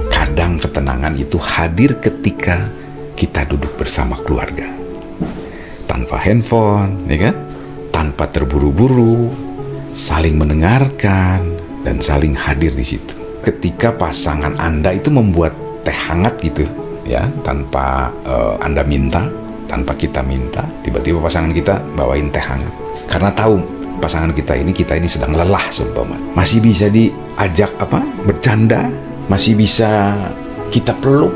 Kadang ketenangan itu hadir ketika kita duduk bersama keluarga, tanpa handphone, ya kan? Tanpa terburu-buru, saling mendengarkan dan saling hadir di situ. Ketika pasangan Anda itu membuat teh hangat gitu, ya, tanpa Anda minta, tanpa kita minta, tiba-tiba pasangan kita bawain teh hangat. Karena tahu pasangan kita ini sedang lelah, seumpama. Masih bisa diajak bercanda, masih bisa kita peluk,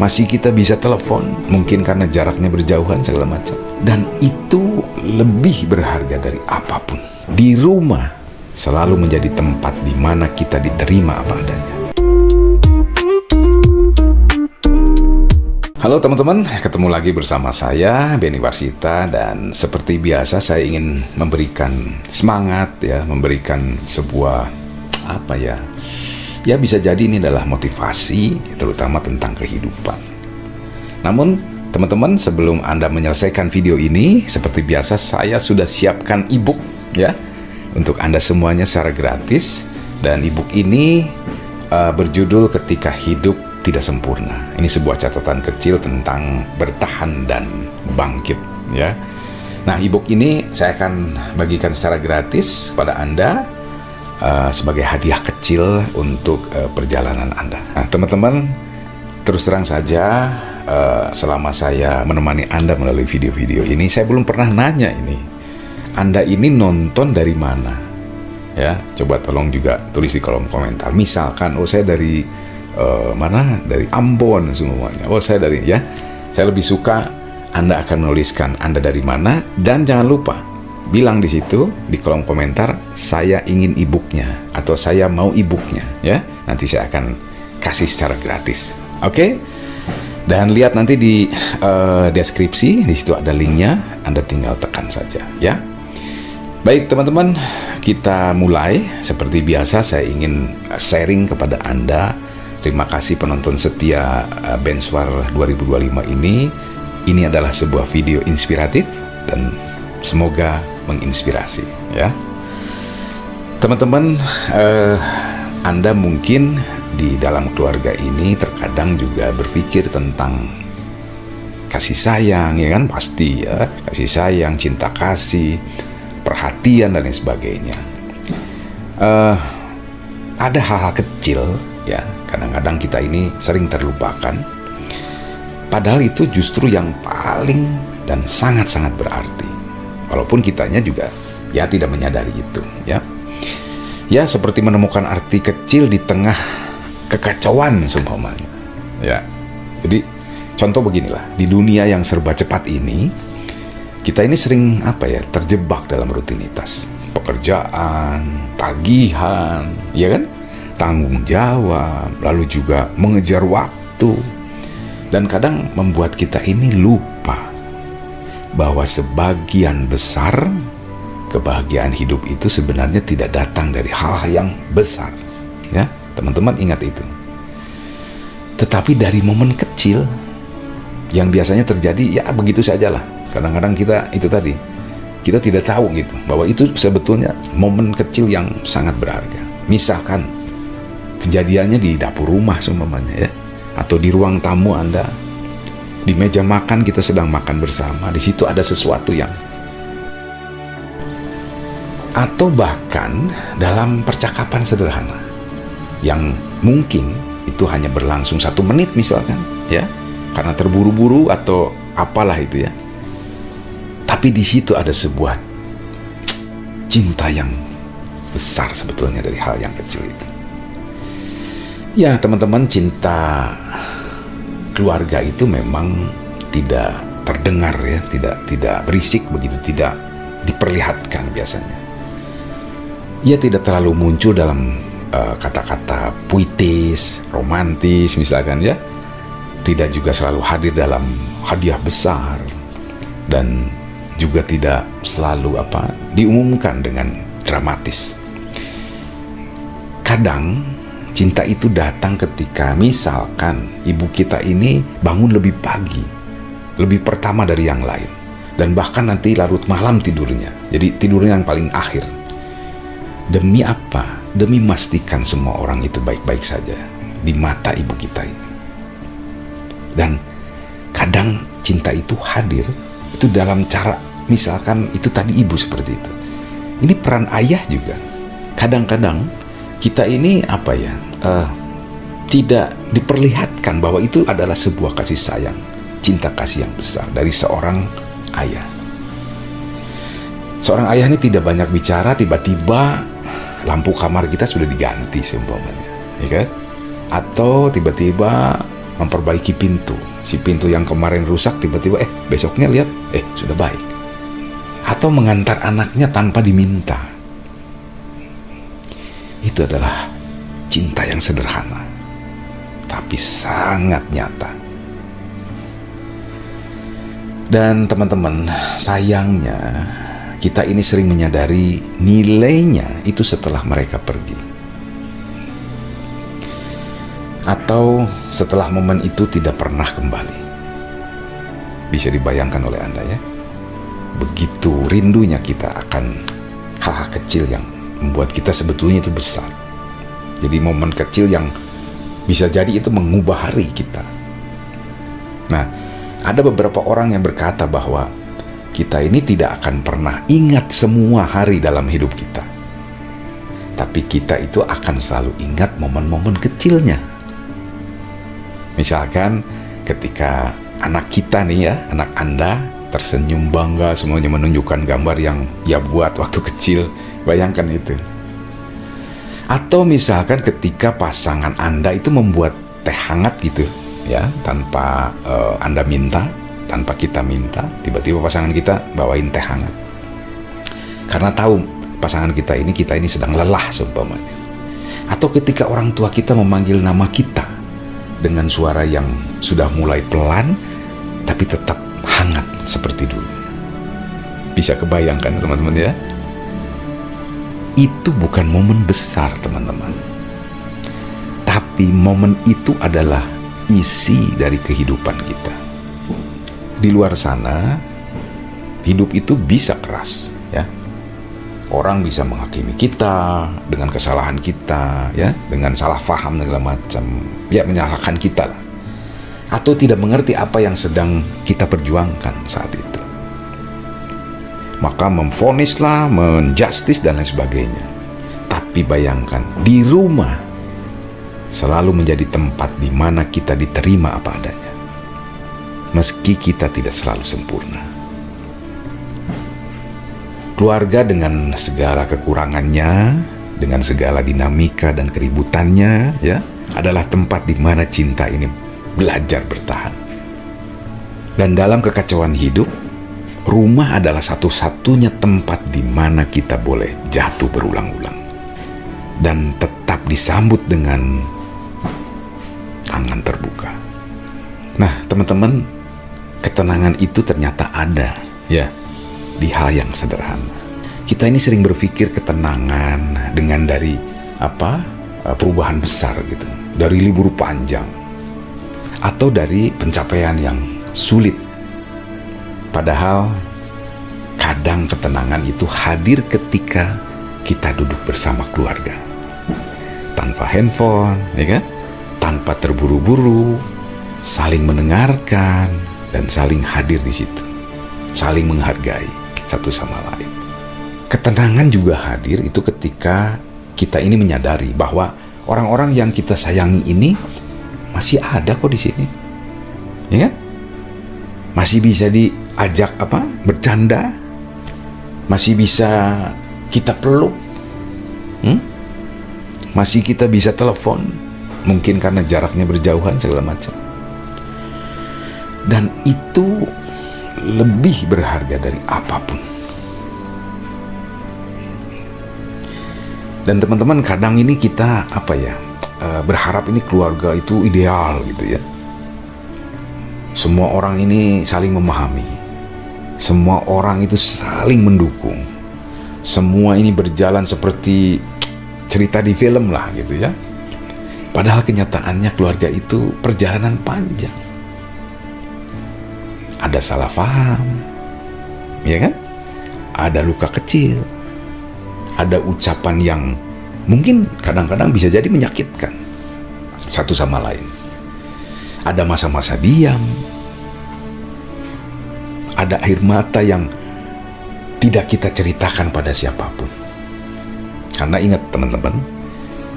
masih kita bisa telepon, mungkin karena jaraknya berjauhan segala macam. Dan itu lebih berharga dari apapun. Di rumah selalu menjadi tempat di mana kita diterima apa adanya. Halo teman-teman, ketemu lagi bersama saya Benny Warsita, dan seperti biasa saya ingin memberikan semangat, ya, memberikan sebuah ya bisa jadi ini adalah motivasi, terutama tentang kehidupan. Namun teman-teman, sebelum Anda menyelesaikan video ini, seperti biasa saya sudah siapkan ebook, ya, untuk Anda semuanya secara gratis. Dan ebook ini berjudul Ketika Hidup Tidak Sempurna. Ini sebuah catatan kecil tentang bertahan dan bangkit, ya. Nah, ebook ini saya akan bagikan secara gratis kepada Anda sebagai hadiah kecil untuk perjalanan Anda. Nah, teman-teman, terus terang saja, selama saya menemani Anda melalui video-video ini, saya belum pernah nanya ini, Anda ini nonton dari mana? Ya, coba tolong juga tulis di kolom komentar. Misalkan, saya dari mana? Dari Ambon semuanya. Saya dari, ya. Saya lebih suka Anda akan menuliskan Anda dari mana, dan jangan lupa bilang di situ di kolom komentar, saya ingin e-booknya atau saya mau e-booknya, ya. Nanti saya akan kasih secara gratis. Oke? Dan lihat nanti di deskripsi, di situ ada linknya, Anda tinggal tekan saja, ya. Baik teman-teman, kita mulai. Seperti biasa saya ingin sharing kepada Anda. Terima kasih penonton setia Benswar 2025 ini. Ini adalah sebuah video inspiratif dan semoga menginspirasi, ya. Teman-teman, Anda mungkin di dalam keluarga ini terkadang juga berpikir tentang kasih sayang, ya kan? Pasti, ya, kasih sayang, cinta kasih, perhatian dan lain sebagainya. Ada hal-hal kecil, ya, kadang-kadang kita ini sering terlupakan, padahal itu justru yang paling dan sangat-sangat berarti, walaupun kitanya juga, ya, tidak menyadari itu, ya. Ya, seperti menemukan arti kecil di tengah kekacauan seumpamanya, ya. Jadi contoh beginilah, di dunia yang serba cepat ini, kita ini sering terjebak dalam rutinitas pekerjaan, tagihan, ya kan, tanggung jawab, lalu juga mengejar waktu, dan kadang membuat kita ini lupa bahwa sebagian besar kebahagiaan hidup itu sebenarnya tidak datang dari hal yang besar, ya. Teman-teman ingat itu, tetapi dari momen kecil yang biasanya terjadi, ya, begitu sajalah. Kadang-kadang kita itu tadi, kita tidak tahu gitu bahwa itu sebetulnya momen kecil yang sangat berharga. Misalkan kejadiannya di dapur rumah seumpamanya, ya, atau di ruang tamu Anda, di meja makan kita sedang makan bersama, di situ ada sesuatu yang, atau bahkan dalam percakapan sederhana yang mungkin itu hanya berlangsung 1 menit misalkan, ya, karena terburu-buru atau apalah itu, ya. Tapi di situ ada sebuah cinta yang besar sebetulnya dari hal yang kecil itu. Ya teman-teman, cinta keluarga itu memang tidak terdengar, ya, tidak berisik begitu, tidak diperlihatkan biasanya. Ia tidak terlalu muncul dalam kata-kata puitis, romantis misalkan, ya. Tidak juga selalu hadir dalam hadiah besar, dan juga tidak selalu diumumkan dengan dramatis. Kadang cinta itu datang ketika misalkan ibu kita ini bangun lebih pagi, lebih pertama dari yang lain, Dan bahkan nanti larut malam tidurnya. Jadi tidurnya yang paling akhir. Demi apa? Demi memastikan semua orang itu baik-baik saja di mata ibu kita ini. Dan kadang cinta itu hadir itu dalam cara, misalkan itu tadi ibu seperti itu. Ini peran ayah juga. Kadang-kadang kita ini tidak diperlihatkan bahwa itu adalah sebuah kasih sayang, cinta kasih yang besar dari seorang ayah. Seorang ayah ini tidak banyak bicara, tiba-tiba lampu kamar kita sudah diganti seumpamanya, ya kan? Atau tiba-tiba memperbaiki pintu. Si pintu yang kemarin rusak tiba-tiba besoknya lihat sudah baik. Atau mengantar anaknya tanpa diminta. Itu adalah cinta yang sederhana, tapi sangat nyata. Dan teman-teman, sayangnya kita ini sering menyadari nilainya itu setelah mereka pergi. Atau setelah momen itu tidak pernah kembali. Bisa dibayangkan oleh Anda ya. Begitu rindunya kita akan hal-hal kecil yang membuat kita sebetulnya itu besar. Jadi momen kecil yang bisa jadi itu mengubah hari kita. Nah, ada beberapa orang yang berkata bahwa kita ini tidak akan pernah ingat semua hari dalam hidup kita. Tapi kita itu akan selalu ingat momen-momen kecilnya. Misalkan ketika anak kita nih ya, anak Anda tersenyum bangga, semuanya menunjukkan gambar yang ia buat waktu kecil. Bayangkan itu. Atau misalkan ketika pasangan Anda itu membuat teh hangat gitu ya, tanpa Anda minta, tanpa kita minta, tiba-tiba pasangan kita bawain teh hangat. Karena tahu pasangan kita ini sedang lelah seumpamanya. Atau ketika orang tua kita memanggil nama kita dengan suara yang sudah mulai pelan tapi tetap hangat seperti dulu. Bisa kebayangkan teman-teman ya? Itu bukan momen besar teman-teman, tapi momen itu adalah isi dari kehidupan kita. Di luar sana hidup itu bisa keras ya. Orang bisa menghakimi kita dengan kesalahan kita ya, dengan salah paham segala macam, ya menyalahkan kita lah. Atau tidak mengerti apa yang sedang kita perjuangkan saat itu. Maka memvonislah, menjustis dan lain sebagainya. Tapi bayangkan, di rumah selalu menjadi tempat di mana kita diterima apa adanya. Meski kita tidak selalu sempurna. Keluarga dengan segala kekurangannya, dengan segala dinamika dan keributannya, ya, adalah tempat di mana cinta ini belajar bertahan. Dan dalam kekacauan hidup, rumah adalah satu-satunya tempat di mana kita boleh jatuh berulang-ulang dan tetap disambut dengan tangan terbuka. Nah, teman-teman, ketenangan itu ternyata ada, ya, di hal yang sederhana. Kita ini sering berpikir ketenangan dengan dari perubahan besar gitu, dari libur panjang atau dari pencapaian yang sulit. Padahal kadang ketenangan itu hadir ketika kita duduk bersama keluarga, tanpa handphone, ya kan? Tanpa terburu-buru, saling mendengarkan dan saling hadir di situ, saling menghargai satu sama lain. Ketenangan juga hadir itu ketika kita ini menyadari bahwa orang-orang yang kita sayangi ini masih ada kok di sini, ya kan? Masih bisa diajak bercanda, masih bisa kita peluk, masih kita bisa telepon, mungkin karena jaraknya berjauhan segala macam. Dan itu lebih berharga dari apapun. Dan teman-teman, kadang ini kita berharap ini keluarga itu ideal gitu ya. Semua orang ini saling memahami, semua orang itu saling mendukung, semua ini berjalan seperti cerita di film lah gitu ya. Padahal kenyataannya keluarga itu perjalanan panjang. Ada salah paham, ya kan? Ada luka kecil, ada ucapan yang mungkin kadang-kadang bisa jadi menyakitkan satu sama lain. Ada masa-masa diam, ada air mata yang tidak kita ceritakan pada siapapun. Karena ingat teman-teman,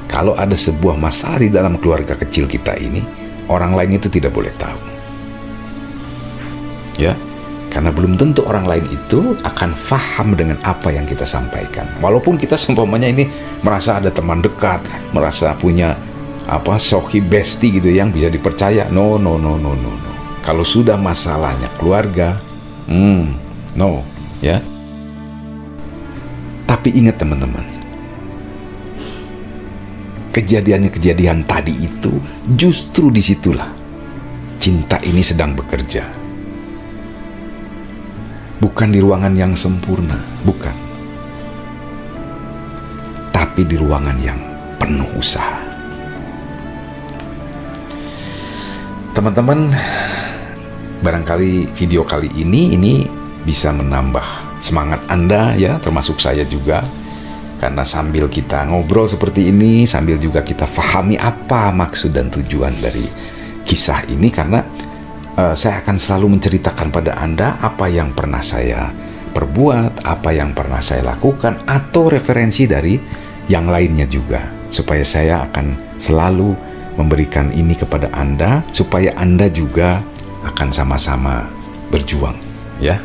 kalau ada sebuah masalah di dalam keluarga kecil kita ini, orang lain itu tidak boleh tahu. Ya, karena belum tentu orang lain itu akan faham dengan apa yang kita sampaikan. Walaupun kita seumpamanya ini merasa ada teman dekat, merasa punya sohi bestie gitu yang bisa dipercaya. No. Kalau sudah masalahnya keluarga, no, ya. Tapi ingat teman-teman, kejadian-kejadian tadi itu justru disitulah cinta ini sedang bekerja. Bukan di ruangan yang sempurna, bukan. Tapi di ruangan yang penuh usaha. Teman-teman, barangkali video kali ini bisa menambah semangat Anda ya, termasuk saya juga. Karena sambil kita ngobrol seperti ini, sambil juga kita fahami apa maksud dan tujuan dari kisah ini, karena saya akan selalu menceritakan pada Anda apa yang pernah saya perbuat, apa yang pernah saya lakukan, atau referensi dari yang lainnya juga, supaya saya akan selalu memberikan ini kepada Anda, supaya Anda juga akan sama-sama berjuang, ya.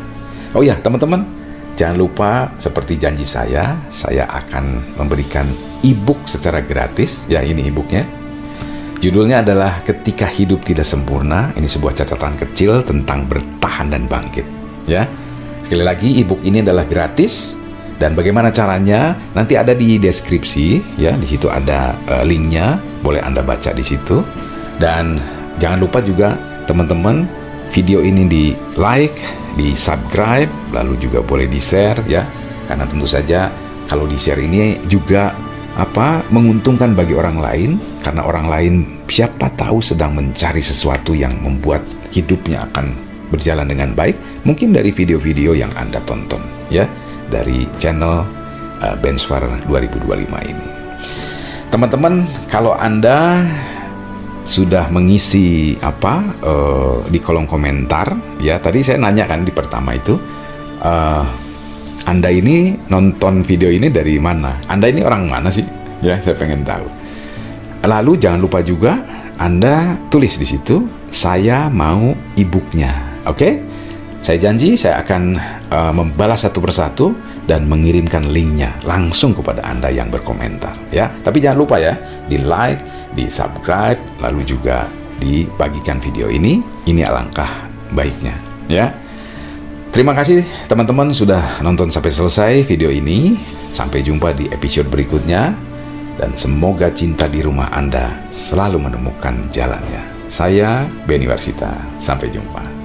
Oh ya, teman-teman, jangan lupa seperti janji saya akan memberikan e-book secara gratis, ya. Ini e-booknya. Judulnya adalah Ketika Hidup Tidak Sempurna. Ini sebuah catatan kecil tentang bertahan dan bangkit, ya. Sekali lagi, e-book ini adalah gratis. Dan bagaimana caranya? Nanti ada di deskripsi, ya. Di situ ada linknya, boleh Anda baca di situ. Dan jangan lupa juga teman-teman, video ini di like, di subscribe, lalu juga boleh di share, ya. Karena tentu saja kalau di share ini juga menguntungkan bagi orang lain, karena orang lain siapa tahu sedang mencari sesuatu yang membuat hidupnya akan berjalan dengan baik, mungkin dari video-video yang Anda tonton, ya, dari channel Benswar 2025 ini. Teman-teman, kalau Anda sudah mengisi di kolom komentar, ya, tadi saya nanya kan di pertama itu, Anda ini nonton video ini dari mana? Anda ini orang mana sih? Ya, saya pengen tahu. Lalu jangan lupa juga Anda tulis di situ, saya mau e-booknya. Oke? Saya janji saya akan membalas satu persatu dan mengirimkan linknya langsung kepada Anda yang berkomentar, ya. Tapi jangan lupa ya, di like, di subscribe, lalu juga dibagikan video ini alangkah baiknya, ya. Terima kasih teman-teman sudah nonton sampai selesai video ini. Sampai jumpa di episode berikutnya, dan semoga cinta di rumah Anda selalu menemukan jalannya. Saya Benny Warsita, sampai jumpa.